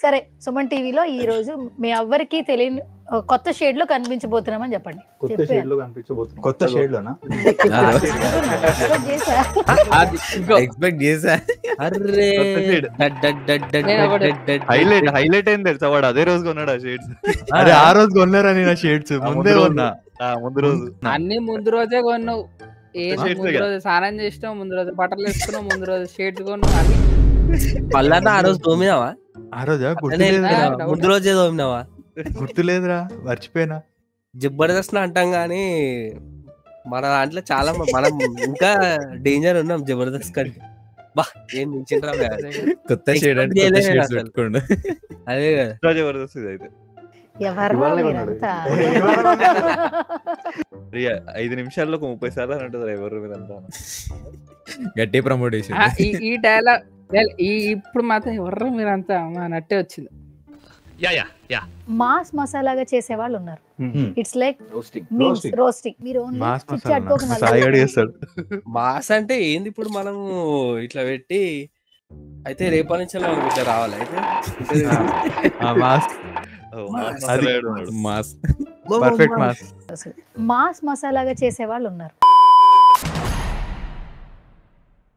సరే సుమన్ టీవీలో ఈ రోజు మీ ఎవ్వరికి తెలియని కొత్త షేడ్ లో కనిపించబోతున్నామని చెప్పండి. కొత్త షేడ్ లో కనిపించబోతున్నాం. కొత్త షేడ్ లోనా? ఎక్స్పెక్ట్ చేసా. హైలైట్ అయింది తెలుసా, వాడు అదే రోజు కొన్నాడు ఆ షేడ్స్. అరే ఆ రోజు కొన్నారా నేను షేడ్స్? ముందే కొన్నా. ముందు రోజు అన్ని ముందు రోజే కొన్నావు. ముందు రోజు స్నానం చేసినావు, ముందు రోజు బట్టలు వేసుకున్నావు, ముందు రోజు షేడ్స్ కొన్నావు అన్ని. పల్లన్నా ఆ రోజు తోమినావా? ఆ రోజా? గుర్తులేదురా. ముందు రోజే తోమినావా? గుర్తులేదురా, మర్చిపోయినా. జబర్దస్త్ అంటాం గానీ మన దాంట్లో చాలా మనం ఇంకా డేంజర్ ఉన్నాం జబర్దస్త్ కంటే. బా ఏం మించిండ్రా కొత్త షేడ్ అంటే కొత్త షేడ్స్ పెట్టుకోండి. అదే కదా జబర్దస్త్ ఇది అయితే. ఎవరు మీరంతా? 5 నిమిషాల్లో 30 సార్లు అని ఉంటుంది ఎవరు మీరంతా. గట్టి ప్రమోటేషన్. ఈ డైలాగ్ ఇప్పుడు మాత్రం ఎవరు మీరంతా నట్టే వచ్చింది. మాస్ మసాలాగా చేసే వాళ్ళు ఉన్నారు. It's like roasting. మీరు మాస్ మసాలా సాయి గాడు చేస్తాడు. మాస్ అంటే ఏంది? ఇప్పుడు మనం ఇట్లా పెట్టి అయితే రేపటి నుంచి ఇట్లా రావాలి. అయితే మాస్ పర్ఫెక్ట్ మాస్. మాస్ మసాలాగా చేసే వాళ్ళు ఉన్నారు.